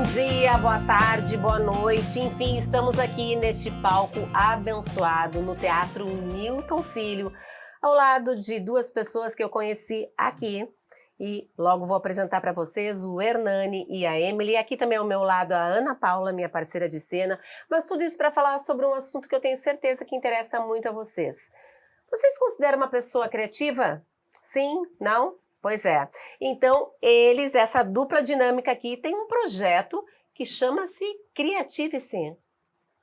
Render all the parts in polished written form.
Bom dia, boa tarde, boa noite. Enfim, estamos aqui neste palco abençoado no Teatro Newton Filho, ao lado de duas pessoas que eu conheci aqui. E logo vou apresentar para vocês o Hernani e a Emily. Aqui também ao meu lado a Ana Paula, minha parceira de cena. Mas tudo isso para falar sobre um assunto que eu tenho certeza que interessa muito a vocês. Vocês consideram uma pessoa criativa? Sim? Não? Pois é. Então, eles, essa dupla dinâmica aqui, tem um projeto que chama-se Creativice.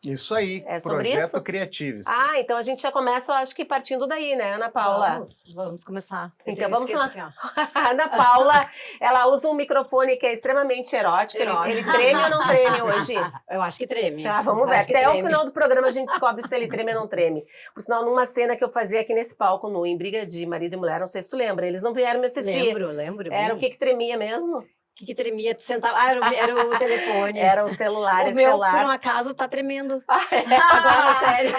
Isso aí, É sobre Projeto isso? Creativice. Ah, então a gente já começa, eu acho que partindo daí, né, Ana Paula? Vamos começar. Então vamos lá. Aqui, ó. A Ana Paula, ela usa um microfone que é extremamente erótico. Ele treme ou não treme hoje? Eu acho que treme. Tá, vamos ver. Acho que Até o treme. final do programa a gente descobre se ele treme ou não treme. Por sinal, numa cena que eu fazia aqui nesse palco, em Briga de Marido e Mulher, não sei se tu lembra, eles não vieram me assistir. Lembro. Era o que tremia mesmo? O que tremia? Tu sentava... Ah, era o telefone. Era o celular, O esse meu, celular. por um acaso, tá tremendo. É. Agora, sério.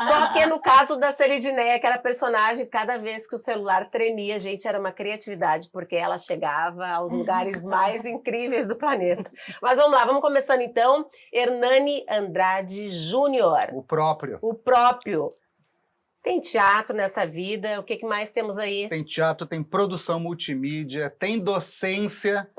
Só que no caso da Seridinéia, que era personagem, cada vez que o celular tremia, gente, era uma criatividade, porque ela chegava aos lugares mais incríveis do planeta. Mas vamos lá, vamos começando então. Hernani Andrade Júnior. O próprio. O próprio. Tem teatro nessa vida, o que mais temos aí? Tem teatro, tem produção multimídia, tem docência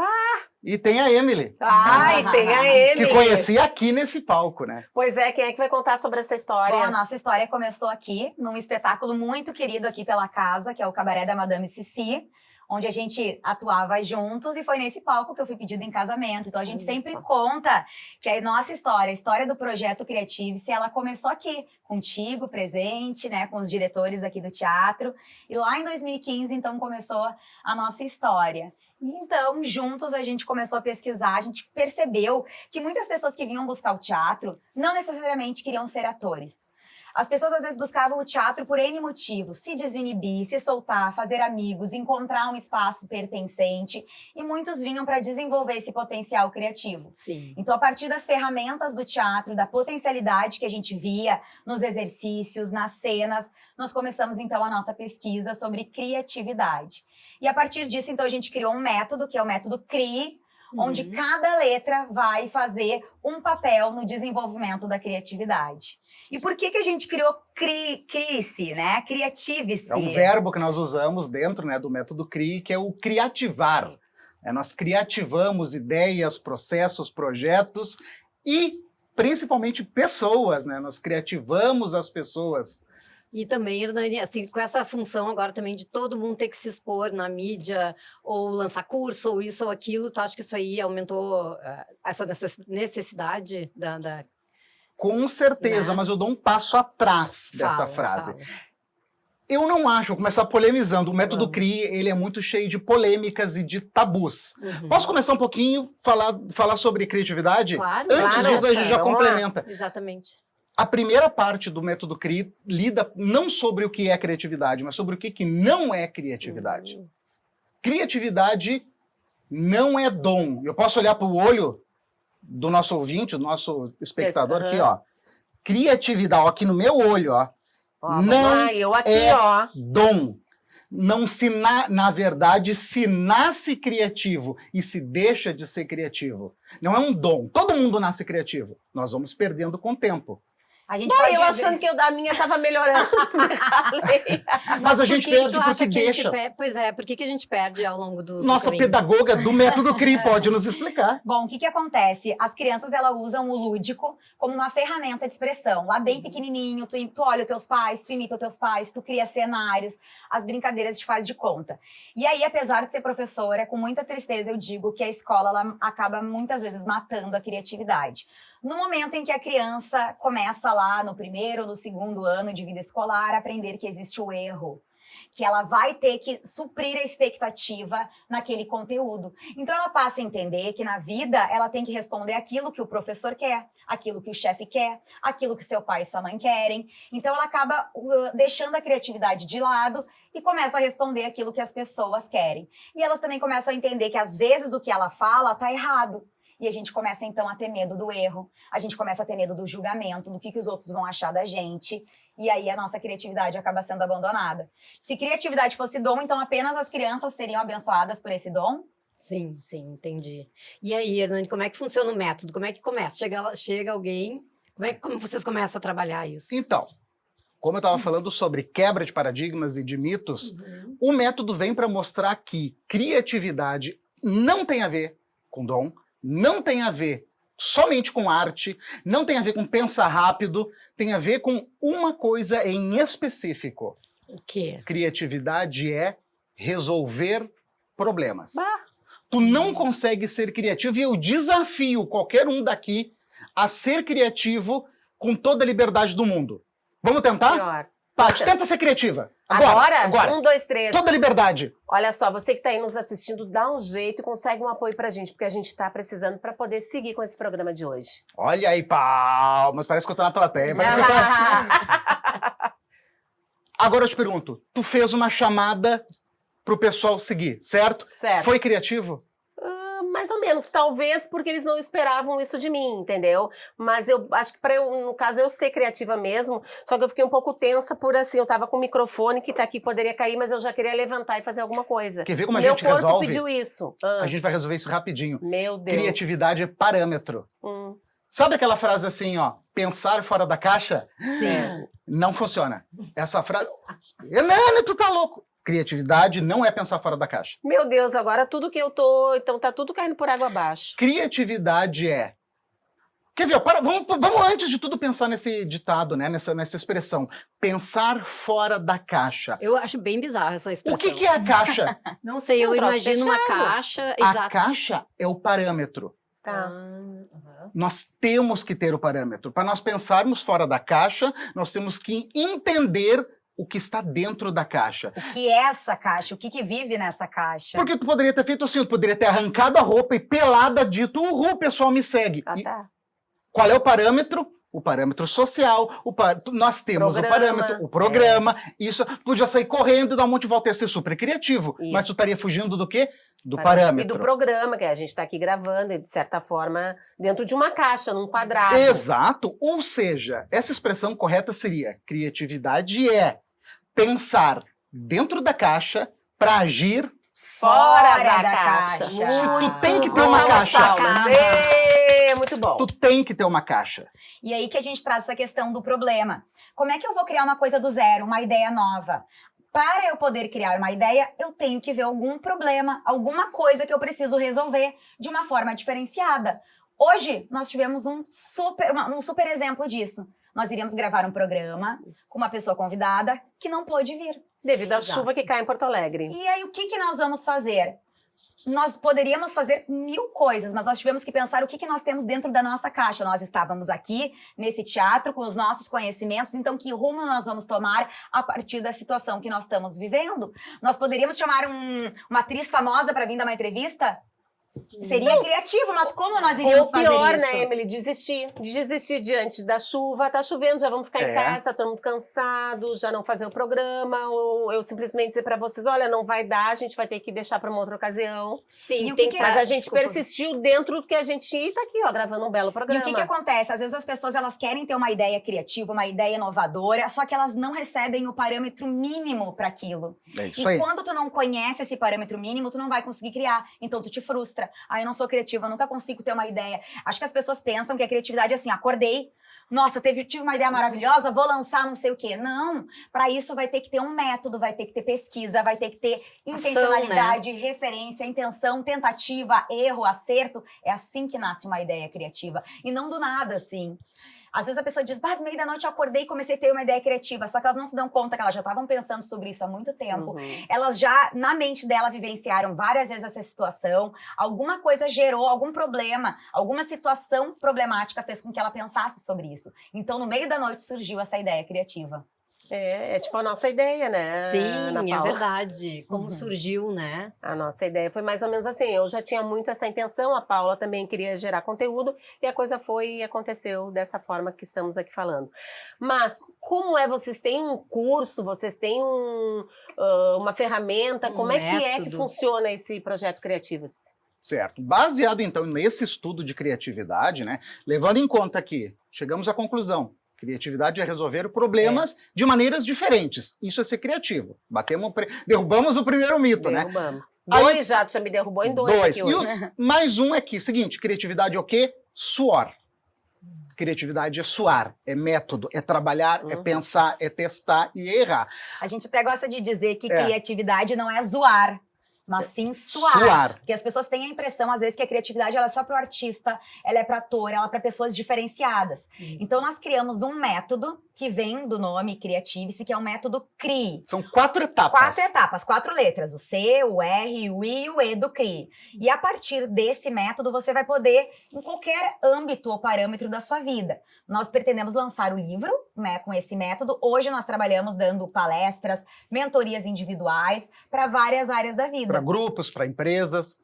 e tem a Emily. Ai, tem a Emily. Que conheci aqui nesse palco, né? Pois é, quem é que vai contar sobre essa história? Bom, a nossa história começou aqui, num espetáculo muito querido aqui pela casa, que é o Cabaré da Madame Cici, onde a gente atuava juntos, e foi nesse palco que eu fui pedida em casamento. Então a gente sempre conta que a nossa história, a história do Projeto Creativice, ela começou aqui, contigo, presente, né, com os diretores aqui do teatro. E lá em 2015, então, começou a nossa história. E então, juntos, a gente começou a pesquisar, a gente percebeu que muitas pessoas que vinham buscar o teatro não necessariamente queriam ser atores. As pessoas às vezes buscavam o teatro por N motivos, se desinibir, se soltar, fazer amigos, encontrar um espaço pertencente, e muitos vinham para desenvolver esse potencial criativo. Sim. Então, a partir das ferramentas do teatro, da potencialidade que a gente via nos exercícios, nas cenas, nós começamos então a nossa pesquisa sobre criatividade. E a partir disso, então, a gente criou um método, que é o método CRI, onde cada letra vai fazer um papel no desenvolvimento da criatividade. E por que a gente criou CRI-se, né? Creativice. É um verbo que nós usamos dentro, né, do método CRI, que é o criativar. Nós criativamos ideias, processos, projetos e, principalmente, pessoas, né? Nós criativamos as pessoas. E também, Hernani, assim, com essa função agora também de todo mundo ter que se expor na mídia, ou lançar curso, ou isso ou aquilo, tu acha que isso aí aumentou essa necessidade da... Com certeza, mas eu dou um passo atrás dessa frase. Fala. Eu não acho, vou começar polemizando, o método CRI, ele é muito cheio de polêmicas e de tabus. Posso começar um pouquinho, falar sobre criatividade? Claro. Antes Claro, disso, a gente já vamos lá. complementa. Exatamente. A primeira parte do método CRI lida não sobre o que é criatividade, mas sobre o que não é criatividade. Criatividade não é dom. Eu posso olhar para o olho do nosso ouvinte, do nosso espectador aqui, ó. Criatividade, ó, aqui no meu olho, ó. Ó, não eu aqui, é ó. dom. Não se na verdade, se nasce criativo e se deixa de ser criativo. Não é um dom. Todo mundo nasce criativo. Nós vamos perdendo com o tempo. A gente Não, pode eu ver- achando que a minha estava melhorando. Mas a gente Por que perde tu acha porque que a gente deixa. Pois é, por que a gente perde ao longo do Nossa caminho? pedagoga do método CRI pode nos explicar. Bom, o que acontece? As crianças, elas usam o lúdico como uma ferramenta de expressão. Lá bem pequenininho, tu olha os teus pais, tu imita os teus pais, tu cria cenários, as brincadeiras te faz de conta. E aí, apesar de ser professora, com muita tristeza eu digo que a escola ela acaba muitas vezes matando a criatividade. No momento em que a criança começa lá no primeiro ou no segundo ano de vida escolar a aprender que existe o erro, que ela vai ter que suprir a expectativa naquele conteúdo. Então ela passa a entender que na vida ela tem que responder aquilo que o professor quer, aquilo que o chefe quer, aquilo que seu pai e sua mãe querem. Então ela acaba deixando a criatividade de lado e começa a responder aquilo que as pessoas querem. E elas também começam a entender que às vezes o que ela fala tá errado. E a gente começa, então, a ter medo do erro, a gente começa a ter medo do julgamento, do que os outros vão achar da gente, e aí a nossa criatividade acaba sendo abandonada. Se criatividade fosse dom, então apenas as crianças seriam abençoadas por esse dom? Sim, sim, entendi. E aí, Hernani, como é que funciona o método? Como é que começa? Chega alguém, como vocês começam a trabalhar isso? Então, como eu estava falando sobre quebra de paradigmas e de mitos, o método vem para mostrar que criatividade não tem a ver com dom, não tem a ver somente com arte, não tem a ver com pensar rápido, tem a ver com uma coisa em específico. O quê? Criatividade é resolver problemas. Bah. Tu não consegue ser criativo e eu desafio qualquer um daqui a ser criativo com toda a liberdade do mundo. Vamos tentar? Pior. Paty, tenta ser criativa. Agora? Agora. 1, 2, 3. Toda a liberdade. Olha só, você que está aí nos assistindo, dá um jeito e consegue um apoio pra gente, porque a gente tá precisando para poder seguir com esse programa de hoje. Olha aí, palmas. Parece que eu tô na plateia. Parece que eu tô... Agora eu te pergunto, tu fez uma chamada pro pessoal seguir, certo? Certo. Foi criativo? Mais ou menos, talvez porque eles não esperavam isso de mim, entendeu? Mas eu acho que no caso, eu ser criativa mesmo, só que eu fiquei um pouco tensa por assim, eu tava com o microfone que tá aqui, poderia cair, mas eu já queria levantar e fazer alguma coisa. Quer ver como a Meu gente corpo resolve? pediu isso. A gente vai resolver isso rapidinho. Meu Deus. Criatividade é parâmetro. Sabe aquela frase assim, ó, pensar fora da caixa? Sim. Não funciona. Essa frase... Hernani, tu tá louco. Criatividade não é pensar fora da caixa. Meu Deus, agora tudo que eu tô... Então tá tudo caindo por água abaixo. Criatividade é... Quer ver? Vamos antes de tudo pensar nesse ditado, né? Nessa expressão. Pensar fora da caixa. Eu acho bem bizarra essa expressão. O que é a caixa? Não sei, eu Um troço imagino uma fechado. caixa... A Exato. caixa é o parâmetro. Tá. Aham. Nós temos que ter o parâmetro. Para nós pensarmos fora da caixa, nós temos que entender o que está dentro da caixa. O que é essa caixa? O que vive nessa caixa? Porque tu poderia ter feito assim, tu poderia ter arrancado a roupa e pelada dito, o pessoal me segue. Ah, E tá. qual é o parâmetro? O parâmetro social. Nós temos Programa, o parâmetro, o programa. Isso, tu podia sair correndo e dar um monte de volta, ia ser super criativo. Isso. Mas tu estaria fugindo do quê? Do E parâmetro. do programa, que a gente tá aqui gravando, e de certa forma, dentro de uma caixa, num quadrado. Exato. Ou seja, essa expressão correta seria: criatividade é pensar dentro da caixa para agir. Fora Fora da da caixa. caixa. Tu tem que ter uma Salva, caixa. salva. Ê, muito bom. Tu tem que ter uma caixa. E aí que a gente traz essa questão do problema. Como é que eu vou criar uma coisa do zero, uma ideia nova? Para eu poder criar uma ideia, eu tenho que ver algum problema, alguma coisa que eu preciso resolver de uma forma diferenciada. Hoje, nós tivemos um super exemplo disso. Nós iríamos gravar um programa com uma pessoa convidada que não pôde vir. Devido à Exato. chuva que cai em Porto Alegre. E aí, o que nós vamos fazer? Nós poderíamos fazer 1000 coisas, mas nós tivemos que pensar o que nós temos dentro da nossa caixa. Nós estávamos aqui, nesse teatro, com os nossos conhecimentos, então que rumo nós vamos tomar a partir da situação que nós estamos vivendo? Nós poderíamos chamar uma atriz famosa para vir dar uma entrevista? Seria criativo, mas como nós iríamos Ou pior, fazer isso? né, Emily? Desistir diante da chuva. Tá chovendo, já vamos ficar em casa, tá todo mundo cansado, já não fazer o programa. Ou eu simplesmente dizer pra vocês, olha, não vai dar, a gente vai ter que deixar pra uma outra ocasião. Sim, E o tem que que... que Mas a gente Desculpa. persistiu dentro do que a gente tinha e tá aqui, ó, gravando um belo E programa. o que acontece? Às vezes as pessoas elas querem ter uma ideia criativa, uma ideia inovadora, só que elas não recebem o parâmetro mínimo para aquilo. É isso E aí. quando tu não conhece esse parâmetro mínimo, tu não vai conseguir criar. Então tu te frustra. Ah, eu não sou criativa, eu nunca consigo ter uma ideia. Acho que as pessoas pensam que a criatividade é assim, acordei, nossa, tive uma ideia maravilhosa, vou lançar não sei o quê. Não, para isso vai ter que ter um método, vai ter que ter pesquisa, vai ter que ter intencionalidade, referência, intenção, tentativa, erro, acerto. É assim que nasce uma ideia criativa. E não do nada, assim. Às vezes a pessoa diz, no meio da noite eu acordei e comecei a ter uma ideia criativa. Só que elas não se dão conta que elas já estavam pensando sobre isso há muito tempo. Elas já, na mente dela, vivenciaram várias vezes essa situação. Alguma coisa gerou algum problema, alguma situação problemática fez com que ela pensasse sobre isso. Então, no meio da noite surgiu essa ideia criativa. É tipo a nossa ideia, né, Ana Sim, é Paula? verdade. Como surgiu, né? A nossa ideia foi mais ou menos assim, eu já tinha muito essa intenção, a Paula também queria gerar conteúdo, e a coisa foi e aconteceu dessa forma que estamos aqui falando. Mas, como é, vocês têm um curso, vocês têm uma ferramenta, como é que método. funciona esse projeto Criativos? Certo. Baseado, então, nesse estudo de criatividade, né? Levando em conta que chegamos à conclusão, Criatividade é resolver problemas de maneiras diferentes. Isso é ser criativo. Derrubamos o primeiro mito, né? Derrubamos. Aí- Dois já, tu já me derrubou em dois aqui E hoje. mais um aqui. Seguinte, criatividade é o quê? Suor. Criatividade é suar, é método, é trabalhar, é pensar, é testar e errar. A gente até gosta de dizer que É. criatividade não é zoar, mas sim suar. Suar. Porque as pessoas têm a impressão, às vezes, que a criatividade ela é só para o artista, ela é para ator, ela é para pessoas diferenciadas. Então, nós criamos um método que vem do nome Creative-se, que é o método CRI. São 4 etapas. 4 etapas, 4 letras, o C, o R, o I e o E do CRI. E a partir desse método, você vai poder, em qualquer âmbito ou parâmetro da sua vida. Nós pretendemos lançar o livro, né, com esse método. Hoje nós trabalhamos dando palestras, mentorias individuais para várias áreas da vida. Para grupos, para empresas.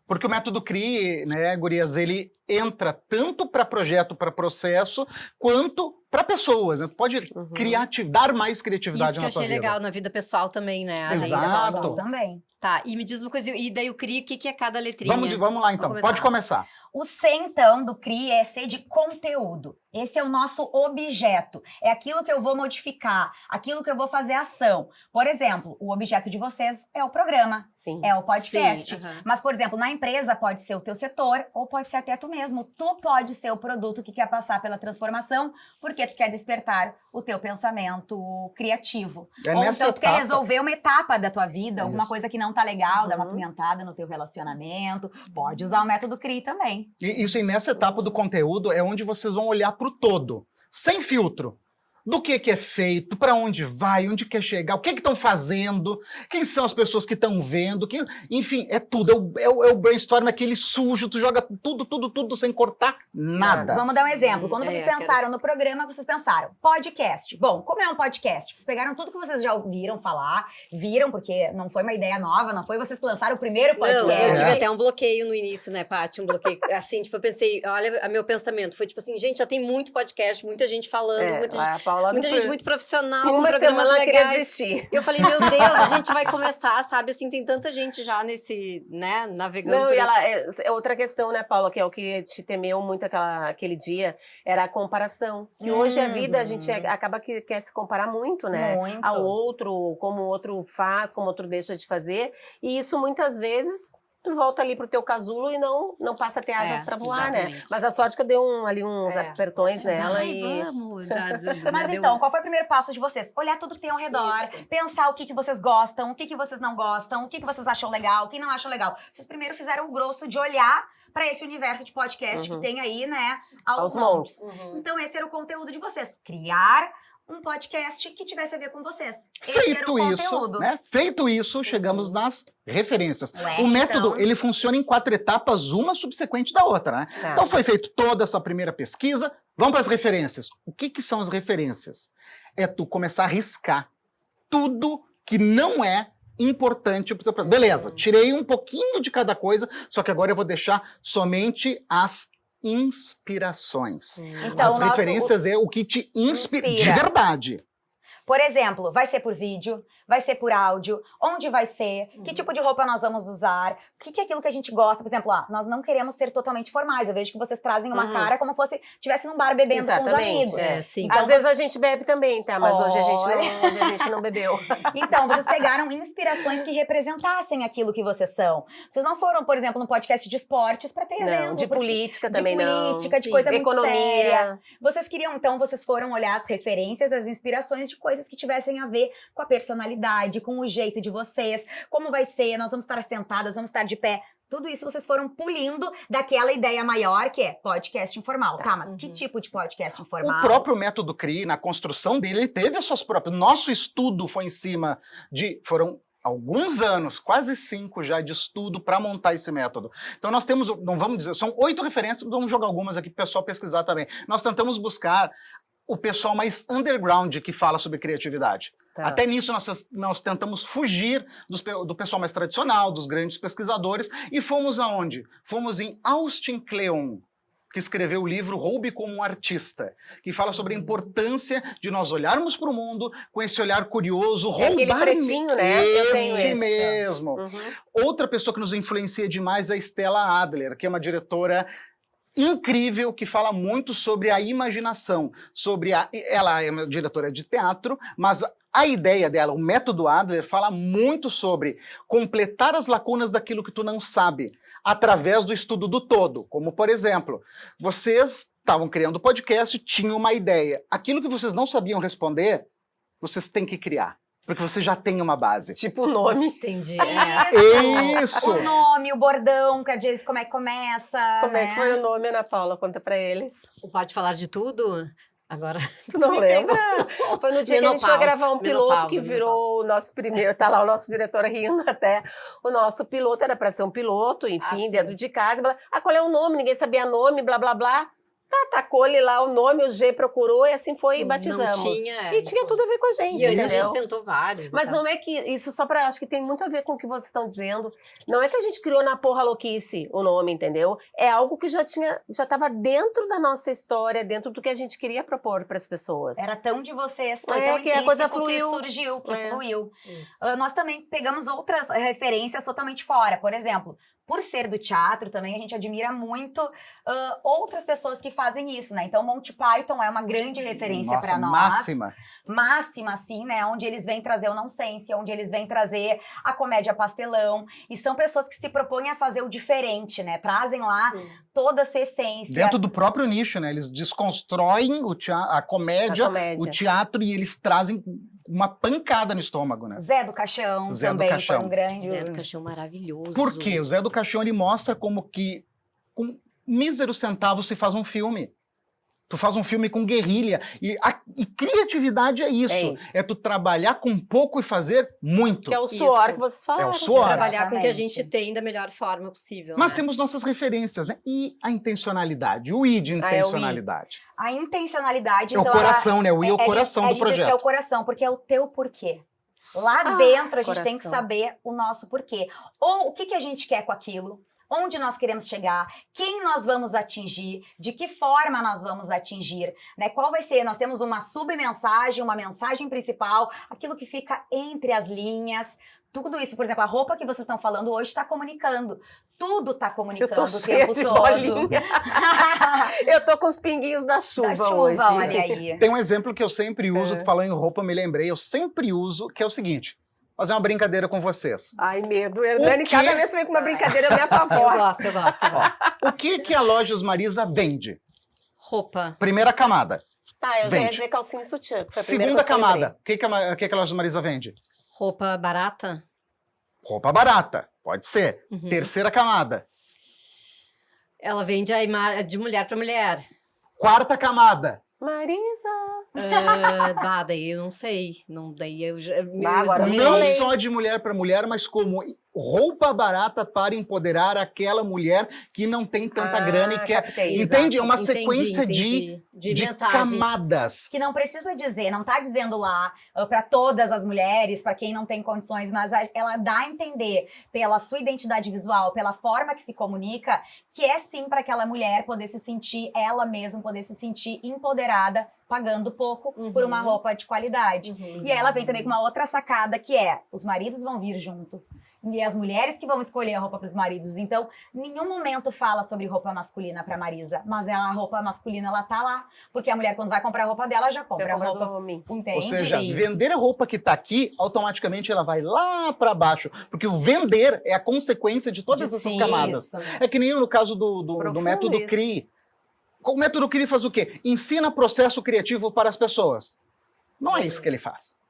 Porque o método CRI, né, gurias, ele entra tanto para projeto, para processo, quanto para pessoas. Né? Tu pode dar mais criatividade Isso que eu na tua achei vida. legal na vida pessoal também, né? além Exato. só- Pessoal também. Tá, e me diz uma coisa, e daí o CRI, o que que é cada letrinha? Vamos lá, então. Vamos Pode começar. O C, então, do CRI é C de conteúdo. Esse é o nosso objeto. É aquilo que eu vou modificar, aquilo que eu vou fazer ação. Por exemplo, o objeto de vocês é o programa, Sim. é o podcast. Sim, aham. Mas, por exemplo, na empresa pode ser o teu setor ou pode ser até tu mesmo. Tu pode ser o produto que quer passar pela transformação porque tu quer despertar o teu pensamento criativo. É ou nessa então tu quer etapa. resolver uma etapa da tua vida, alguma Isso. coisa que não tá legal, dar uma pimentada no teu relacionamento. Pode usar o método CRI também. E isso aí, nessa etapa do conteúdo, é onde vocês vão olhar para o todo, sem filtro. Do que é feito, para onde vai, onde quer chegar, o que estão fazendo, quem são as pessoas que estão vendo, enfim, é tudo. É o brainstorm, aquele sujo, tu joga tudo sem cortar nada. Vamos dar um exemplo. Quando É, vocês quero- pensaram no programa, vocês pensaram podcast. Bom, como é um podcast? Vocês pegaram tudo que vocês já ouviram falar, viram, porque não foi uma ideia nova, não foi vocês que lançaram o primeiro podcast. Não, eu É. tive até um bloqueio no início, né, Paty? Um bloqueio, assim, tipo, eu pensei, olha, meu pensamento foi tipo assim, gente, já tem muito podcast, muita gente falando, muita gente muito profissional, com Uma programas semana queria legais. desistir. Eu falei, meu Deus, a gente vai começar, sabe? Assim, tem tanta gente já nesse, né, navegando. Não, por e aí. é outra questão, né, Paula, que é o que te temeu muito aquele dia, era a comparação. E hoje a vida, a gente acaba que quer se comparar muito, né? Muito. Ao outro, como o outro faz, como o outro deixa de fazer. E isso muitas vezes tu volta ali pro teu casulo e não passa a ter asas pra voar, né? exatamente. Mas a sorte que eu dei ali uns apertões nela Ai, e... vamos. Mas então, qual foi o primeiro passo de vocês? Olhar tudo que tem ao redor, Isso. pensar o que vocês gostam, o que vocês não gostam, o que vocês acham legal, o que não acham legal. Vocês primeiro fizeram o grosso de olhar para esse universo de podcast que tem aí, né, aos montes. Então, esse era o conteúdo de vocês. Criar um podcast que tivesse a ver com vocês. Esse era o Feito isso, conteúdo. né? Feito isso, chegamos nas referências. Ué, O método, então. ele funciona em 4 etapas, uma subsequente da outra, né? Tá. Então foi feito toda essa primeira pesquisa, vamos para as referências. O que são as referências? É tu começar a riscar tudo que não é importante pro teu projeto. Beleza, tirei um pouquinho de cada coisa, só que agora eu vou deixar somente as inspirações. Então, As o nosso- referências é o que te inspira de Inspira. verdade. Por exemplo, vai ser por vídeo, vai ser por áudio, onde vai ser, que tipo de roupa nós vamos usar, o que é aquilo que a gente gosta. Por exemplo, nós não queremos ser totalmente formais. Eu vejo que vocês trazem uma cara como se estivesse num bar bebendo com os Exatamente, amigos. É, sim. Então, Às vezes a gente bebe também, tá? Mas hoje Olha. a gente não bebeu. Então, vocês pegaram inspirações que representassem aquilo que vocês são. Vocês não foram, por exemplo, num podcast de esportes para ter Não, exemplo. de porque- política de também não. política, de Sim. coisa muito Economia. séria. Vocês queriam, então, vocês foram olhar as referências, as inspirações de coisas que tivessem a ver com a personalidade, com o jeito de vocês, como vai ser, nós vamos estar sentadas, vamos estar de pé. Tudo isso vocês foram pulindo daquela ideia maior que é podcast informal. Tá, mas que tipo de podcast informal? O próprio método CRI, na construção dele, ele teve as suas próprias. Nosso estudo foi em cima de. Foram alguns anos, quase 5 já, de estudo para montar esse método. Então nós temos, não vamos dizer, são 8 referências, vamos jogar algumas aqui para o pessoal pesquisar também. Nós tentamos buscar o pessoal mais underground que fala sobre criatividade. Tá. Até nisso nós tentamos fugir do pessoal mais tradicional, dos grandes pesquisadores, e fomos aonde? Fomos em Austin Kleon, que escreveu o livro Roube como um Artista, que fala sobre a importância de nós olharmos para o mundo com esse olhar curioso, É aquele roubar... pretinho, né? Eu tenho Esse esse. mesmo. Uhum. Outra pessoa que nos influencia demais é a Stella Adler, que é uma diretora incrível que fala muito sobre a imaginação, ela é uma diretora de teatro, mas a ideia dela, o método Adler, fala muito sobre completar as lacunas daquilo que tu não sabe, através do estudo do todo. Como, por exemplo, vocês estavam criando podcast, tinham uma ideia. Aquilo que vocês não sabiam responder, vocês têm que criar, porque você já tem uma base. Tipo o nome. Entendi. Isso! O nome, o bordão, que às vezes como é que começa. Como é né? que foi o nome, Ana Paula? Conta pra eles. Pode falar de tudo? Agora. Tu não Me lembra? pegou. Foi no dia que a gente foi Menopausa, gravar um piloto menopausa, que virou o nosso primeiro. Tá lá o nosso diretor rindo até. O nosso piloto era pra ser um piloto, enfim, sim. dentro de casa. Qual é o nome? Ninguém sabia nome, blá, blá, blá. Tacou-lhe lá o nome, o G procurou e assim foi e batizamos. Não tinha. E tinha tudo a ver com a gente, E antes a entendeu? gente tentou vários. Mas não é que isso só pra. Acho que tem muito a ver com o que vocês estão dizendo. Não é que a gente criou na porra louquice o nome, entendeu? É algo que já estava dentro da nossa história, dentro do que a gente queria propor para as pessoas. Era tão de vocês, foi É, tão que a coisa intrínseco fluiu. que surgiu, que É. fluiu. Isso. Nós também pegamos outras referências totalmente fora. Por exemplo, por ser do teatro também, a gente admira muito outras pessoas que fazem isso, né? Então, Monty Python é uma grande referência para nós. Máxima. Máxima, assim, né? Onde eles vêm trazer o nonsense, onde eles vêm trazer a comédia pastelão. E são pessoas que se propõem a fazer o diferente, né? Trazem lá toda a sua essência. Dentro do próprio nicho, né? Eles desconstroem a comédia, o teatro, e eles trazem uma pancada no estômago, né? Zé do Caixão Zé do também Caixão. foi um grande... Zé do Caixão maravilhoso. Por quê? O Zé do Caixão, ele mostra como que com míseros centavos se faz um filme. Tu faz um filme com guerrilha. E criatividade é isso. É isso. É tu trabalhar com pouco e fazer muito. Que é o suor Isso. que vocês falaram. É o suor. Trabalhar com o que a Exatamente. gente tem da melhor forma possível. Mas né? temos nossas referências, né? E a intencionalidade, o I de Ah, é o I. intencionalidade. A intencionalidade, É o então... coração, né? O I é o coração a do gente diz que é o projeto. coração, porque é o teu porquê. Lá dentro, a gente tem que coração. saber o nosso porquê. Ou o que a gente quer com aquilo, onde nós queremos chegar, quem nós vamos atingir, de que forma nós vamos atingir, né? Qual vai ser? Nós temos uma submensagem, uma mensagem principal, aquilo que fica entre as linhas. Tudo isso, por exemplo, a roupa que vocês estão falando hoje está comunicando. Tudo está Eu comunicando tô o cheia tempo de todo. bolinha. Eu tô com os pinguinhos da chuva, Da chuva, hoje. olha aí. Tem um exemplo que eu sempre uso, tu falou em roupa, eu me lembrei, eu sempre uso, que é o seguinte, fazer uma brincadeira com vocês. Ai, medo. Hernani, quê? cada vez que vem com uma brincadeira, eu me Eu apavoro. gosto, eu gosto. O que a Lojas Marisa vende? Roupa. Primeira camada. Ah, eu já ia Vende. dizer calcinha e sutiã. Que foi a primeira Segunda coisa que eu lembrei. camada. O que a Lojas Marisa vende? Roupa barata. Roupa barata. Pode ser. Uhum. Terceira camada. Ela vende de mulher para mulher. Quarta camada. Marisa. Daí eu não sei. Não, daí eu já. Agora eu eu Não falei. só de mulher para mulher, mas como roupa barata para empoderar aquela mulher que não tem tanta grana e quer. captei. Entende? É uma Entendi, sequência entendi. de mensagens. camadas. Que não precisa dizer, não tá dizendo lá para todas as mulheres, para quem não tem condições, mas ela dá a entender pela sua identidade visual, pela forma que se comunica, que é sim para aquela mulher poder se sentir ela mesma, poder se sentir empoderada, pagando pouco por uma roupa de qualidade. E aí ela vem também com uma outra sacada que é, os maridos vão vir junto. E as mulheres que vão escolher a roupa para os maridos. Então, em nenhum momento fala sobre roupa masculina para Marisa, mas a roupa masculina ela tá lá, porque a mulher quando vai comprar a roupa dela já compra a roupa, do homem. entende? Ou seja, Sim. vender a roupa que está aqui, automaticamente ela vai lá para baixo. Porque o vender é a consequência de todas essas Sim, camadas. isso. É que nem no caso do Profundo método isso. CRI. O método CRI faz o quê? Ensina processo criativo para as pessoas. Não é isso que ele faz.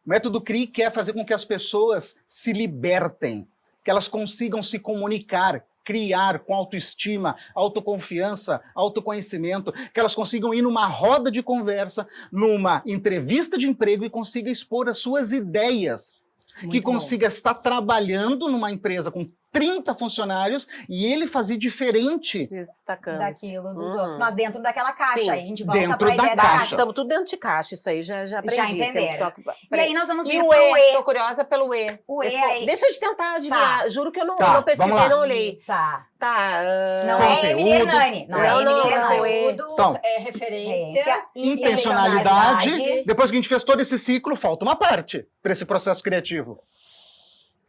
O método CRI quer fazer com que as pessoas se libertem, que elas consigam se comunicar, criar com autoestima, autoconfiança, autoconhecimento, que elas consigam ir numa roda de conversa, numa entrevista de emprego e consigam expor as suas ideias. Que Muito bom. consiga estar trabalhando numa empresa com 30 funcionários e ele fazer diferente. Destacando. Daquilo dos outros, mas dentro daquela caixa. Sim, Aí a gente volta dentro para a da ideia da caixa. caixa. Estamos tudo dentro de caixa, isso aí já aprendi. Já temos entenderam. só- E aí nós vamos E vir o pro E? E. Tô curiosa pelo E. O E aí- Deixa eu te tentar adivinhar. Tá. Juro que eu não, Tá, não vamos pesquisei, lá. não olhei. Tá. Tá. Não Conteúdo. é Emily Hernani. Não, é Não, Emily não, Hernani. não, é. Conteúdo, Então, é referência. Intencionalidade. Depois que a gente fez todo esse ciclo, falta uma parte para esse processo criativo.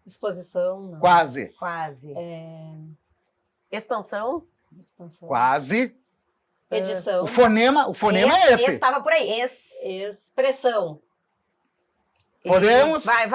Disposição. Não. Quase. Quase. Expansão? Expansão. Quase. Edição. O fonema é esse. Estava por aí. Expressão. Podemos? Vai.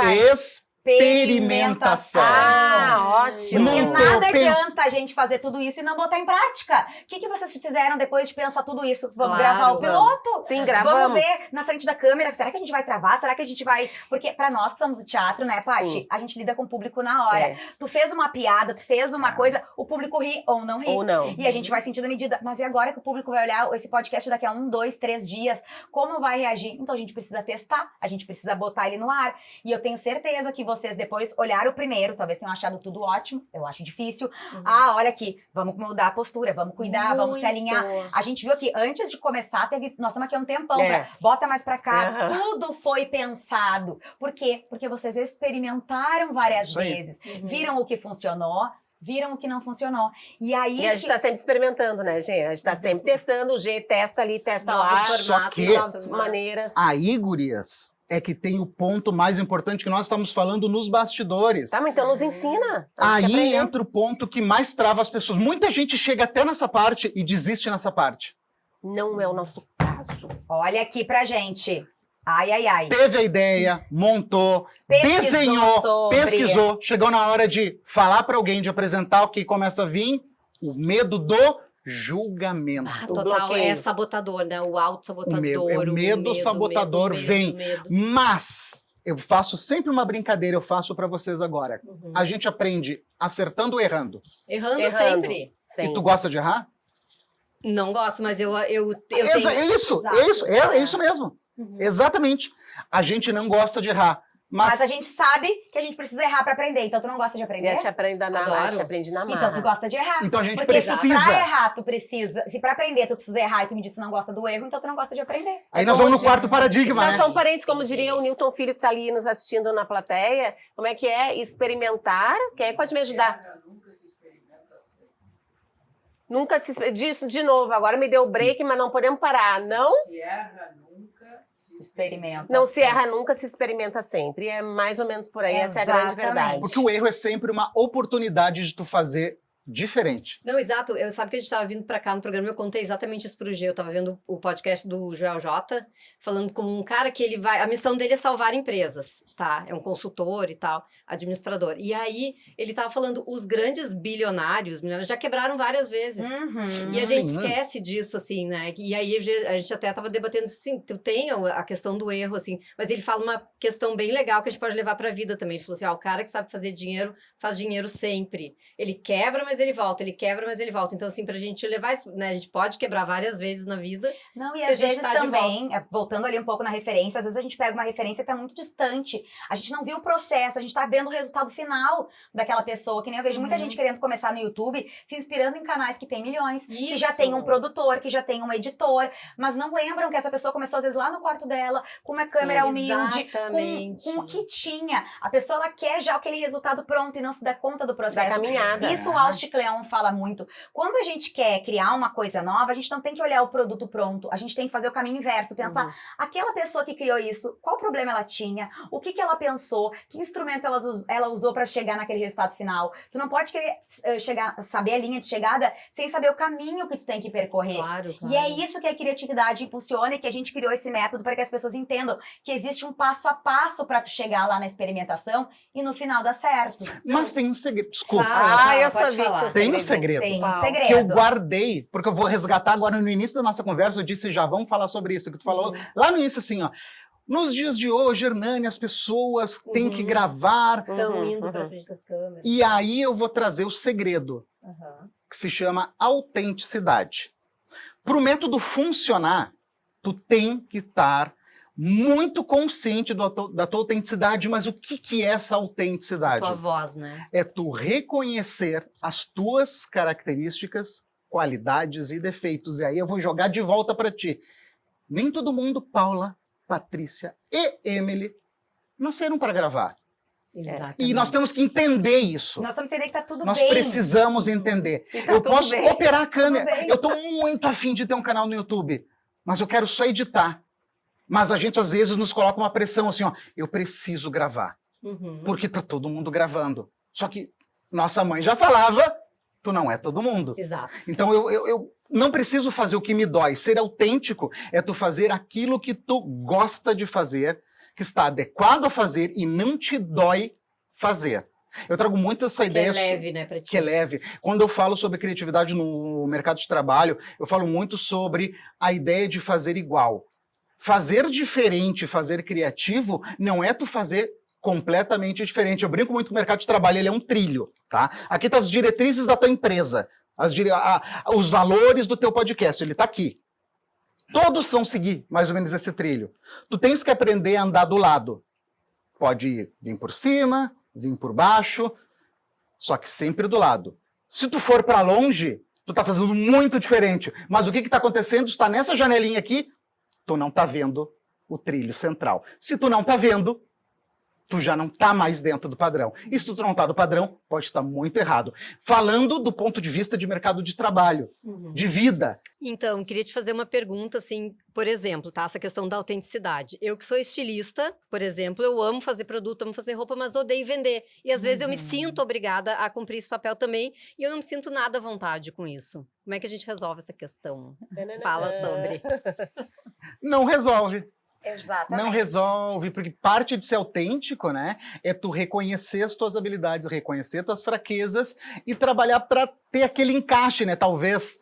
Experimentação. Ah, ótimo. Porque Montou, nada penso. adianta a gente fazer tudo isso e não botar em prática. O que vocês fizeram depois de pensar tudo isso? Vamos Claro, gravar o piloto? Sim, gravamos. Vamos ver na frente da câmera. Será que a gente vai travar? Será que a gente vai... Porque pra nós que somos do teatro, né, Paty? Sim. A gente lida com o público na hora. É. Tu fez uma piada, tu fez uma coisa, o público ri ou não ri. Ou não. E a gente vai sentindo a medida. Mas e agora que o público vai olhar esse podcast daqui a 1, 2, 3 dias? Como vai reagir? Então a gente precisa testar, a gente precisa botar ele no ar. E eu tenho certeza que vocês depois olharam o primeiro, talvez tenham achado tudo ótimo, eu acho difícil. Ah, olha aqui, vamos mudar a postura, vamos cuidar, vamos se Muito. alinhar. A gente viu aqui, antes de começar, nós estamos aqui há um tempão, É. bota mais pra cá, Aham. tudo foi pensado. Por quê? Porque vocês experimentaram várias Isso aí. vezes, viram o que funcionou, viram o que não funcionou. E aí... E a gente tá sempre experimentando, né, gente? A gente tá sempre testando o G, testa ali, testa lá. Novos Só formatos, que- novas maneiras. Aí, gurias, é que tem o ponto mais importante que nós estamos falando nos bastidores. Tá, mas então nos ensina. A gente quer Aí aprender. entra o ponto que mais trava as pessoas. Muita gente chega até nessa parte e desiste nessa parte. Não é o nosso caso. Olha aqui pra gente. Ai, ai, ai. Teve a ideia, montou, Pesquisou desenhou, sobre. pesquisou, chegou na hora de falar para alguém, de apresentar, o que começa a vir? O medo do julgamento. Ah, O total, bloqueio. é sabotador, né? O auto-sabotador. O medo sabotador vem. medo. Mas eu faço sempre uma brincadeira, eu faço para vocês agora. A gente aprende acertando ou errando. Errando Errando. sempre. Sim. E tu gosta de errar? Não gosto, mas eu É tenho... isso, Exato. é isso mesmo. Exatamente. A gente não gosta de errar. Mas a gente sabe que a gente precisa errar pra aprender. Então tu não gosta de E aprender? a gente aprende na Adoro. marra, a gente aprende na marra. Então tu gosta de errar. Então a gente Porque precisa. se pra errar tu precisa... Se pra aprender tu precisa errar e tu me disse que não gosta do erro, então tu não gosta de aprender. Aí nós vamos no quarto paradigma, Nós né? somos parentes, como diria o Newton Filho, que tá ali nos assistindo na plateia. Como é que é? Experimentar. Quem é que pode me ajudar? Nunca se... Disso de novo, agora me deu break, mas não podemos parar. Não? Experimenta. Não se erra nunca, se experimenta sempre. É mais ou menos por aí, essa é a grande Exatamente. verdade. Porque o erro é sempre uma oportunidade de tu fazer diferente. Não, exato. Eu sabe que a gente estava vindo para cá no programa, eu contei exatamente isso pro G. Eu estava vendo o podcast do Joel J, falando com um cara que ele vai... A missão dele é salvar empresas, tá? É um consultor e tal, administrador. E aí, ele estava falando, os grandes bilionários já quebraram várias vezes. E a gente Sim. esquece disso, assim, né? E aí, a gente até estava debatendo, assim, tu tem a questão do erro, assim, mas ele fala uma questão bem legal que a gente pode levar pra vida também. Ele falou assim, o cara que sabe fazer dinheiro, faz dinheiro sempre. Ele quebra, mas ele volta. Ele quebra, mas ele volta. Então, assim, pra gente levar isso, né? A gente pode quebrar várias vezes na vida. Não, e que a às gente vezes tá de também, voltando ali um pouco na referência, às vezes a gente pega uma referência que tá muito distante. A gente não viu o processo, a gente tá vendo o resultado final daquela pessoa. Que nem eu vejo muita gente querendo começar no YouTube, se inspirando em canais que tem milhões, que já Isso. tem um produtor, que já tem um editor, mas não lembram que essa pessoa começou às vezes lá no quarto dela, com uma câmera humilde, exatamente. com o que tinha. A pessoa, ela quer já aquele resultado pronto e não se dá conta do Da processo. caminhada. Isso o Austin Kleon fala muito. Quando a gente quer criar uma coisa nova, a gente não tem que olhar o produto pronto. A gente tem que fazer o caminho inverso. Pensar, aquela pessoa que criou isso, qual problema ela tinha? O que ela pensou? Que instrumento ela usou para chegar naquele resultado final? Tu não pode querer saber a linha de chegada sem saber o caminho que tu tem que percorrer. Claro, claro. E é isso que a criatividade impulsiona e que a gente criou esse método para que as pessoas entendam que existe um passo a passo para tu chegar lá na experimentação e no final dar certo. Mas tem um segredo. Desculpa. Fala, eu pode sabia que falar. tinha Tem um segredo. Tem um Qual? Que eu segredo. guardei, porque eu vou resgatar agora no início da nossa conversa, eu disse já, vamos falar sobre isso, que tu falou lá no início assim, ó. Nos dias de hoje, Hernani, as pessoas têm que gravar, Estão indo Uhum. pra frente das câmeras. e aí eu vou trazer o segredo, Uhum. que se chama autenticidade. Para o método funcionar, tu tem que estar muito consciente da tua autenticidade, mas o que é essa autenticidade? Tua voz, né? É tu reconhecer as tuas características, qualidades e defeitos. E aí eu vou jogar de volta para ti. Nem todo mundo, Paula, Patrícia e Emily, nasceram para gravar. Exatamente. E nós temos que entender isso. Nós temos que entender que tá tudo Nós bem. precisamos entender. E tá Eu tudo posso bem. operar a câmera. Tudo bem. Eu estou muito afim de ter um canal no YouTube, mas eu quero só editar. Mas a gente às vezes nos coloca uma pressão assim, ó, eu preciso gravar, Uhum. porque tá todo mundo gravando. Só que nossa mãe já falava, tu não é todo mundo. Exato. Então eu não preciso fazer o que me dói. Ser autêntico é tu fazer aquilo que tu gosta de fazer, que está adequado a fazer e não te dói fazer. Eu trago muito essa Que ideia. é leve, né, pra ti. Que é leve. Quando eu falo sobre criatividade no mercado de trabalho, eu falo muito sobre a ideia de fazer igual. Fazer diferente, fazer criativo, não é tu fazer completamente diferente. Eu brinco muito que o mercado de trabalho ele é um trilho, tá? Aqui estão as diretrizes da tua empresa, os valores do teu podcast, ele está aqui. Todos vão seguir mais ou menos esse trilho. Tu tens que aprender a andar do lado. Pode vir por cima, vir por baixo, só que sempre do lado. Se tu for para longe, tu tá fazendo muito diferente. Mas o que está acontecendo? Tu está nessa janelinha aqui, tu não tá vendo o trilho central. Se tu não tá vendo, tu já não tá mais dentro do padrão. E se tu não tá do padrão, pode estar muito errado. Falando do ponto de vista de mercado de trabalho, de vida. Então, queria te fazer uma pergunta, assim, por exemplo, tá? Essa questão da autenticidade. Eu que sou estilista, por exemplo, eu amo fazer produto, amo fazer roupa, mas odeio vender. E às vezes eu me sinto obrigada a cumprir esse papel também, e eu não me sinto nada à vontade com isso. Como é que a gente resolve essa questão? Fala sobre. Não resolve. Exatamente. Não resolve, porque parte de ser autêntico, né, é tu reconhecer as tuas habilidades, reconhecer tuas fraquezas e trabalhar para ter aquele encaixe, né? Talvez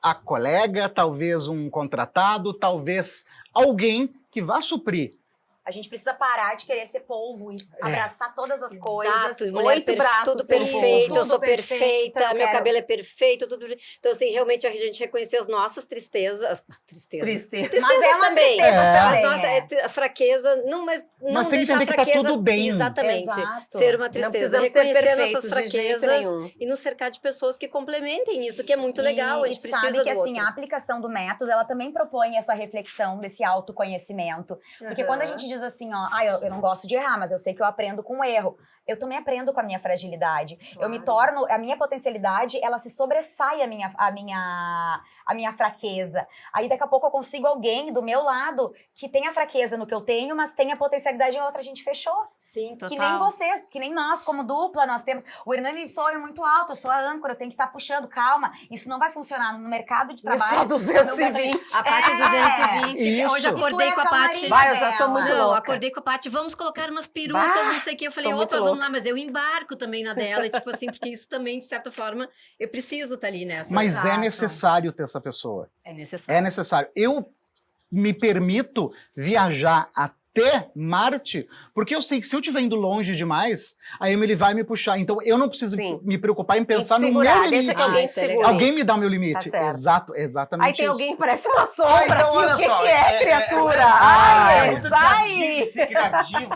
a colega, talvez um contratado, talvez alguém que vá suprir. A gente precisa parar de querer ser polvo e abraçar todas as coisas. Exato, mulher 8 braços tudo sem perfeito, polvo. eu sou Tudo perfeita, perfeita, eu meu quero- cabelo é perfeito, tudo perfeito. Então, assim, realmente a gente reconhecer as nossas tristezas. Tristezas. Tristeza. Mas é uma também. tristeza É. também. Mas nossa, a fraqueza, não, mas não Mas tem que deixar a entender que tá fraqueza. tudo bem. Exatamente. Exato. Ser uma Não tristeza. precisamos ser Reconhecer nossas perfeitos de jeito fraquezas nenhum. e nos cercar de pessoas que complementem isso, que é muito legal. A gente precisa sabe que do assim, outro. a aplicação do método, ela também propõe essa reflexão desse autoconhecimento. Porque quando a gente diz assim, ó, eu não gosto de errar, mas eu sei que eu aprendo com o erro. Eu também aprendo com a minha fragilidade. Eu me torno, a minha potencialidade, ela se sobressai a minha fraqueza. Aí daqui a pouco eu consigo alguém do meu lado que tem a fraqueza no que eu tenho, mas tem a potencialidade em outra, a gente fechou. Sim, total. Que nem vocês, que nem nós, como dupla, nós temos. O Hernani sonha muito alto, eu sou a âncora, eu tenho que estar puxando, calma. Isso não vai funcionar no mercado de Eu trabalho. sou 220. A Paty 220. Isso. Hoje acordei E tu é com a a Paty. camarim Vai, eu já sou dela. muito Não, louca. acordei com a Paty, vamos colocar umas perucas, Bah, não sei o que. Eu falei, sou muito opa, vamos louca. lá, mas eu embarco também na dela. E tipo assim, porque isso também, de certa forma, eu preciso estar ali nessa. Mas é Exato. necessário ter essa pessoa. É necessário. É necessário. Eu me permito viajar até Marte, porque eu sei que se eu estiver indo longe demais, a Emily vai me puxar. Então eu não preciso Sim. me preocupar em pensar no segurar, meu deixa limite. que alguém isso é segure. legal. Alguém me dá o meu limite. Tá certo. Exato, exatamente Aí tem isso. alguém que parece uma sombra Ah, então aqui. olha O que só, que é, criatura? Ai, sai!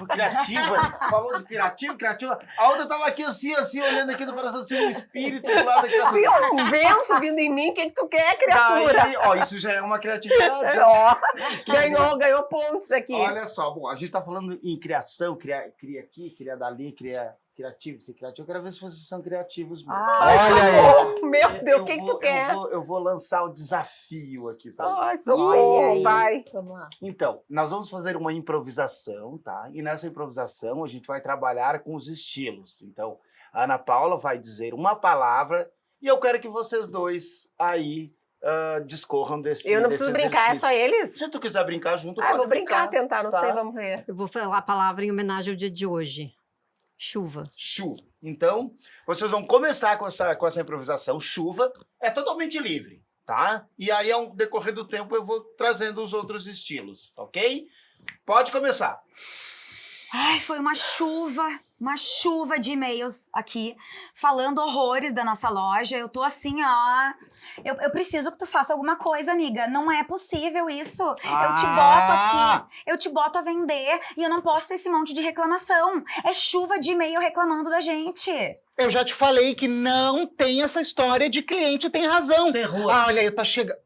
Criativa. Falou de criativa. A outra tava aqui assim, olhando aqui, parece assim um espírito do lado aqui. Assim. Assim, um vento vindo em mim, o que tu quer, criatura? Daí, ó, isso já é uma criatividade. Ó, ganhou pontos aqui. Olha só, bom, a gente tá falando em criação, cria aqui, cria dali, criativo, ser criativo. Eu quero ver se vocês são criativos mesmo. Ai, Olha aí. socorro, meu Deus, o que tu quer? Eu vou lançar um desafio aqui pra Ai, vocês. Olha socorro, aí. vai. Vamos lá. Então, nós vamos fazer uma improvisação, tá? E nessa improvisação a gente vai trabalhar com os estilos. Então, a Ana Paula vai dizer uma palavra e eu quero que vocês dois aí discorram desse Eu não desse preciso brincar, é exercício. só eles? Se tu quiser brincar junto, Ah, pode vou brincar, tentar, não tá? sei, vamos ver. Eu vou falar a palavra em homenagem ao dia de hoje. Chuva. Chuva. Então, vocês vão começar com essa improvisação. Chuva é totalmente livre, tá? E aí, ao decorrer do tempo, eu vou trazendo os outros estilos, ok? Pode começar. Ai, foi uma chuva de e-mails aqui, falando horrores da nossa loja. Eu tô assim, ó. Eu preciso que tu faça alguma coisa, amiga. Não é possível isso. Eu te boto aqui, eu te boto a vender e eu não posso ter esse monte de reclamação. É chuva de e-mail reclamando da gente. Eu já te falei que não tem essa história de cliente tem razão. Tem rua. Ah, olha aí, tá chegando.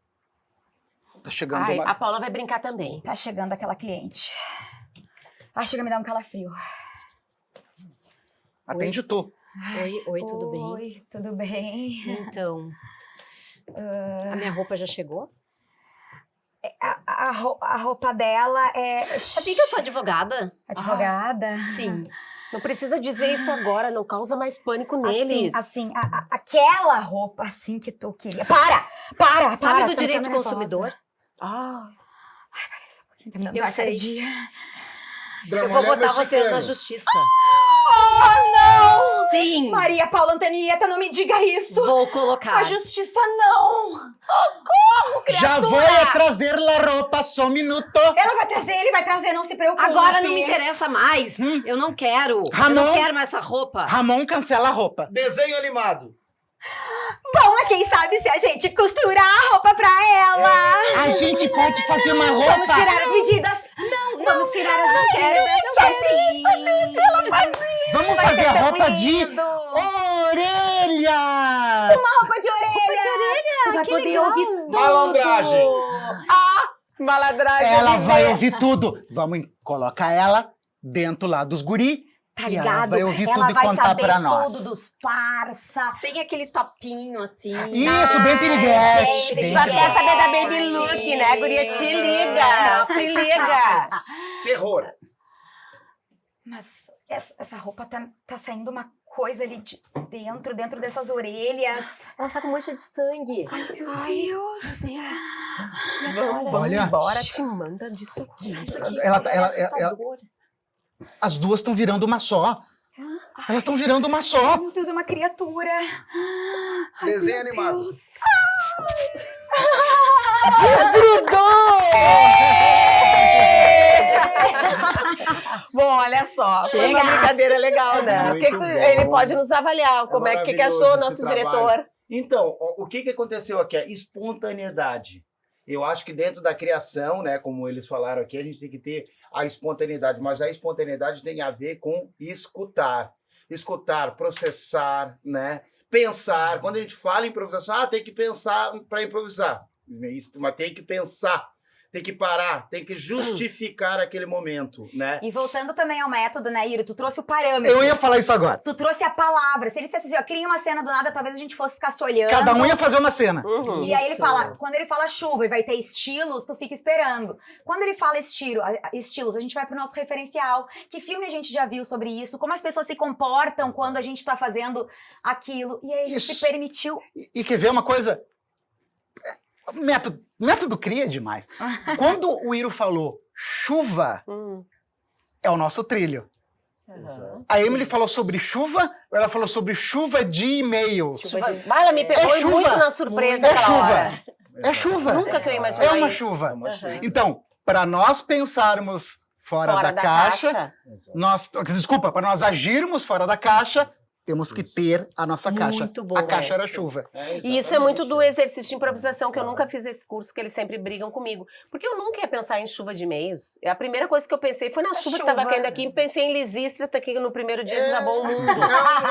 Tá chegando Ai, uma... a Paula vai brincar também. Tá chegando aquela cliente. Ai, chega a me dar um calafrio. Atende tu. Oi, tudo bem? Oi, tudo bem? Então, a minha roupa já chegou? A roupa dela é... Sabia que eu sou advogada? Advogada? Sim. Não precisa dizer isso agora, não causa mais pânico neles. Assim, aquela roupa assim que tu queria. Para! Sabe tá do me direito deixando consumidor? Ah, Eu sei. Dia. Eu vou botar vocês na justiça. Oh, não! Sim! Maria Paula Antonieta, não me diga isso! Vou colocar. A justiça não! Já vou a trazer la roupa, só um minuto. Ele vai trazer, não se preocupe. Agora não me interessa mais. Eu não quero. Eu Ramon? não quero mais essa roupa. Ramon cancela a roupa. Desenho animado. Bom, mas quem sabe se a gente costurar a roupa pra ela? A gente pode fazer uma roupa. Vamos tirar as medidas. Vamos tirar as medidas. Deixa ela fazer. Vamos Vai fazer ser a tão roupa lindo. de orelhas. Uma roupa de orelha. vai que poder legal. ouvir tudo. Malandragem. Malandragem. Ela de vai ver. ouvir tudo. Vamos colocar ela dentro lá dos guri. Tá E ela ligado? vai ouvir Ela tudo e vai contar saber pra nós. tudo dos parça. Tem aquele topinho assim. Isso, bem piriguete. bem Só bem quer saber da Yes. baby look, né, guria? Te liga, te liga. Terror. Mas essa roupa tá saindo uma coisa ali de dentro dessas orelhas. Ela tá com mancha de sangue. Meu Deus. Vamos Olha. embora, te manda disso aqui. Isso aqui Ela- é ela- assustador. As duas estão virando uma só. Elas estão virando uma só. Meu Deus, é uma criatura. Ai, Desenho meu animado. Deus. Bom, olha só, foi Chega. uma brincadeira legal, né? Muito O que que bom. ele pode nos avaliar? Como é que maravilhoso achou o esse nosso trabalho. diretor? Então, o que aconteceu aqui? A espontaneidade. Eu acho que dentro da criação, né, como eles falaram aqui, a gente tem que ter a espontaneidade, mas a espontaneidade tem a ver com escutar. Escutar, processar, né? Pensar. Quando a gente fala em improvisação, tem que pensar para improvisar. Mas tem que pensar, tem que parar, tem que justificar aquele momento, né? E voltando também ao método, né, Iro? Tu trouxe o parâmetro. Eu ia falar isso agora. Tu trouxe a palavra. Se ele dissesse assim, ó, cria uma cena do nada, talvez a gente fosse ficar se olhando. Cada um ia fazer uma cena. Uhum. E aí ele Isso. fala, quando ele fala chuva e vai ter estilos, tu fica esperando. Quando ele fala estilos, a gente vai pro nosso referencial. Que filme a gente já viu sobre isso? Como as pessoas se comportam quando a gente tá fazendo aquilo. E aí a gente Isso. se permitiu. E quer ver uma coisa? Método cria demais. Quando o Iro falou chuva, é o nosso trilho. A Emily falou sobre chuva, ela falou sobre chuva de e-mails. Mas ela me pegou chuva. muito na surpresa É aquela chuva. hora. É chuva. Nunca que eu imaginei É uma isso. chuva. Uhum. Então, para nós pensarmos fora da caixa, desculpa, para nós agirmos fora da caixa, temos que ter a nossa caixa. Muito bom A caixa era essa. chuva. E isso é muito do exercício de improvisação, que eu nunca fiz esse curso, que eles sempre brigam comigo. Porque eu nunca ia pensar em chuva de e-mails. A primeira coisa que eu pensei foi na chuva que estava chuva. caindo aqui. Pensei em Lisístrata, que no primeiro dia desabou o mundo.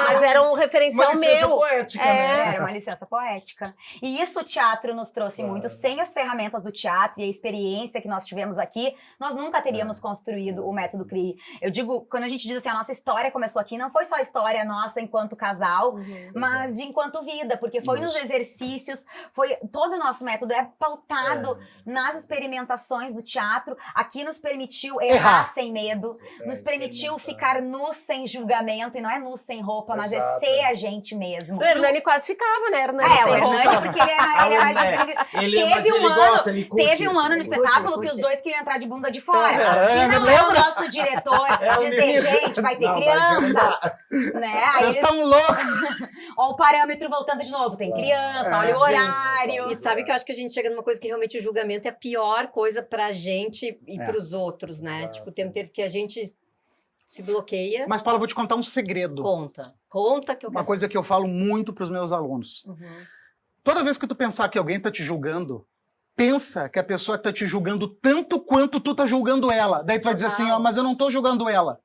Mas era um referencial Uma licença meu. poética, É. né? Era uma licença poética. E isso o teatro nos trouxe muito. Sem as ferramentas do teatro e a experiência que nós tivemos aqui, nós nunca teríamos construído o método CRI. Eu digo, quando a gente diz assim, a nossa história começou aqui, não foi só a história nossa enquanto casal, mas de enquanto vida, porque foi nos exercícios, todo o nosso método é pautado nas experimentações do teatro. Aqui nos permitiu errar sem medo, nos permitiu ficar nu sem julgamento, e não é nu sem roupa, mas é Exato. ser a gente mesmo. O Hernani quase ficava, né, Hernani? É, o Sem Hernani, roupa. porque ele é mais assim. Mas ele gosta, ele curte Teve um isso, ano no ele curte, espetáculo ele que os curte. dois queriam entrar de bunda de fora. É, Se me não é o lembra? nosso diretor É o dizer, menino. gente, vai ter Não, criança, né? Aí Vocês eles, estão loucos. ó o parâmetro voltando de novo, tem criança, olha o horário. E sabe que eu acho que a gente chega numa coisa que realmente o julgamento é a pior coisa pra gente e É. pros outros, né? Tipo, o tempo inteiro que a gente se bloqueia. Mas, Paula, eu vou te contar um segredo. Conta que eu Uma quero coisa que eu falo muito para os meus alunos. Toda vez que tu pensar que alguém está te julgando, pensa que a pessoa está te julgando tanto quanto tu tá julgando ela. Daí tu vai dizer assim, ó, mas eu não tô julgando ela.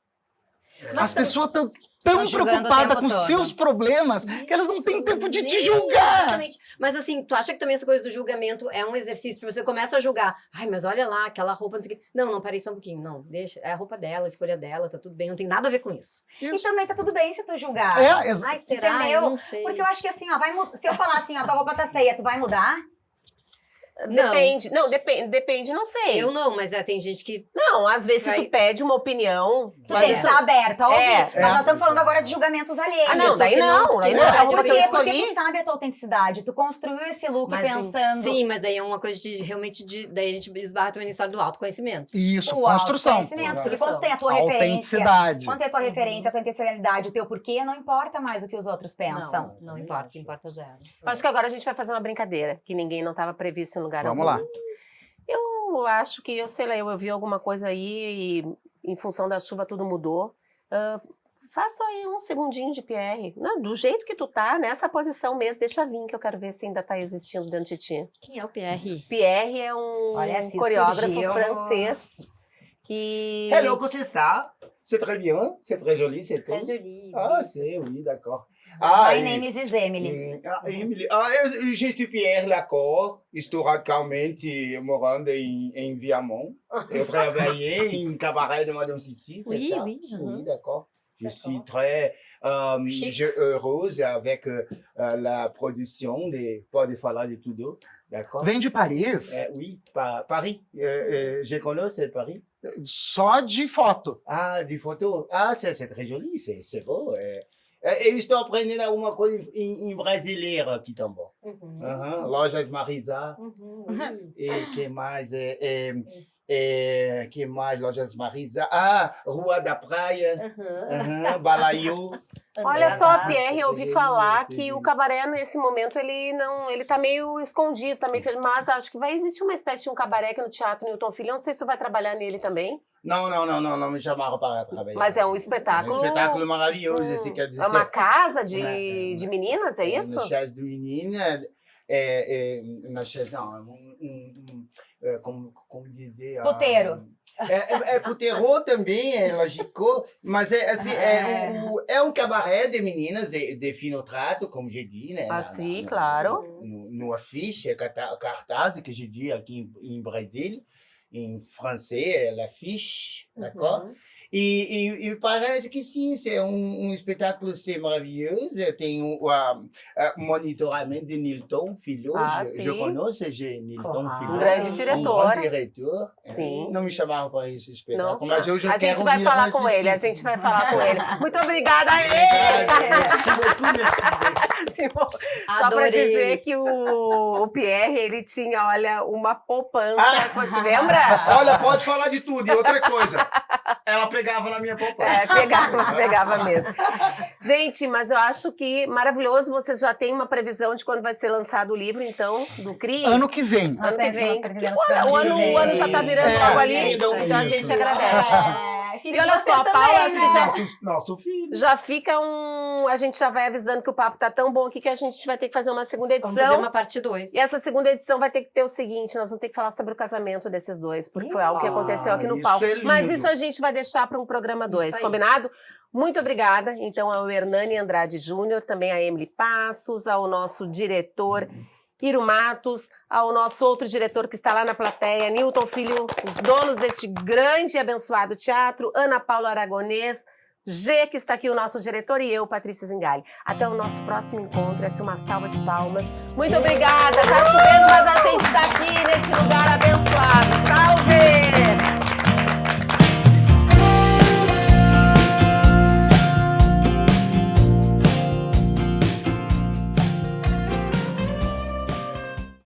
As pessoas estão tão Tão julgando o preocupadas tempo com todo. seus problemas que elas não têm tempo de te Nem julgar. exatamente. Mas assim, tu acha que também essa coisa do julgamento é um exercício? Tipo, você começa a julgar. Ai, mas olha lá, aquela roupa, não sei o quê. Não, peraí só um pouquinho. Não, deixa. É a roupa dela, a escolha dela, tá tudo bem. Não tem nada a ver com isso. E também tá tudo bem se tu julgar. Ai, será? Entendeu? Eu não sei. Porque eu acho que assim, ó, se eu falar assim, ó, tua roupa tá feia, tu vai mudar? Não. Depende. Não, depende, não sei. Eu não, mas tem gente que... Não, às vezes se Vai- tu pede uma opinião. Tu tem que estar aberto a ouvir. É. Mas nós estamos falando agora de julgamentos alheios. Ah, não, Isso daí que não- não. Daí que não. não É é uma Por coisa que quê? eu Porque escolhi. tu sabe a tua autenticidade. Tu construiu esse look Mas pensando... Sim, mas daí é uma coisa de realmente daí a gente esbarra também na história do autoconhecimento. Isso, O construção. autoconhecimento. Porque Construção. quando tem a tua referência, Autenticidade. quando tem a tua referência, a tua intencionalidade, o teu porquê, não importa mais o que os outros pensam. Não importa, importa zero. Acho que agora a gente vai fazer uma brincadeira, que ninguém não estava previsto em lugar Vamos algum. lá. Eu acho que, eu sei lá, eu vi alguma coisa aí e em função da chuva tudo mudou. Faça aí um segundinho de Pierre. Não, do jeito que tu tá, nessa posição mesmo, deixa vir, que eu quero ver se ainda tá existindo dentro de ti. Quem é o PR? Pierre é um Olha, se coreógrafo surgiu. francês que... Hello, c'est ça. C'est très bien, c'est très joli, c'est tout. jolie. Ah, c'est, oui, d'accord. Ah, My name is Emily. Emily. Je suis Pierre Lacorre, historiquement morando em Viamont. Eu trabalhei em cabaret de Madame Sissi, c'est Oui, ça? oui, Oui, d'accord. Je suis très Chic. heureuse avec la production de Pode Falar de Tudo, d'accord? Vem de Paris, Oui, Paris. Je connais Paris. só de foto. Ah, des photos. Ah, c'est très joli, c'est beau. Eu estou aprendendo alguma coisa em brasileiro aqui também. Aham, Lojas Marisa. E que mais? Que mais? Lojas Marisa. Ah, Rua da Praia. Aham, Balaiô. Olha só, Ah, Pierre, eu ouvi sim, falar sim. que o cabaré, nesse momento, ele tá meio escondido, tá meio mas acho que vai existir uma espécie de um cabaré aqui no Teatro Newton Filho. Eu não sei se tu vai trabalhar nele também, Não me chamaram para trabalhar. mas é um É espetáculo... um espetáculo maravilhoso, esse quer dizer. É uma casa de É, de meninas, é isso? Na chaise de menina, na chaise, não, como dizer... Puteiro. É puteiro também, é lógico, mas é um cabaré de meninas de fino trato, como je dis, né? Ah, sim, claro. No affiche, cartaz, que je dis aqui em Brasil, em francês, é l'affiche, d'accord? E parece que sim, é um espetáculo maravilhoso. Tem o monitoramento de Nilton Filho. Ah, Je sim. conheço Nilton Claro. Filho. Um grande diretor. Um grande diretor. Sim. Não me chamaram para esse Não. espetáculo, mas eu já A quero gente vai vir falar com assistir. ele, a gente vai falar com ele. Muito obrigada, Merci beaucoup, merci. Simone. Só pra Adorei. dizer que o Pierre, ele tinha, olha, uma poupança, Ah. te lembra? Olha, pode falar de tudo. E outra coisa, ela pegava na minha poupança. Pegava mesmo. Gente, mas eu acho que maravilhoso, vocês já têm uma previsão de quando vai ser lançado o livro, então, do CRI? Ano que vem. Ano que vem. pretendemos Olha, pro o ano que ano já tá vem. virando logo ali, É, então a gente isso. agradece. Filho E olha de só, a vocês Paula, também, acho que né? já Nosso filho. Já fica um... A gente já vai avisando que o papo tá tão bom aqui que a gente vai ter que fazer uma segunda Vamos fazer edição. uma parte 2. E essa segunda edição vai ter que ter o seguinte, nós vamos ter que falar sobre o casamento desses dois, porque foi algo que aconteceu aqui no isso palco. é lindo. Mas isso a gente vai deixar para um programa 2, Isso aí. combinado? Muito obrigada, então, ao Hernani Andrade Júnior, também a Emily Passos, ao nosso diretor Iro Matos, ao nosso outro diretor que está lá na plateia, Nilton Filho, os donos deste grande e abençoado teatro, Ana Paula Aragonês, G, que está aqui o nosso diretor, e eu, Patrícia Zingali. Até o nosso próximo encontro, essa é uma salva de palmas. Muito obrigada, tá chovendo, mas a gente está aqui nesse lugar abençoado. Salve!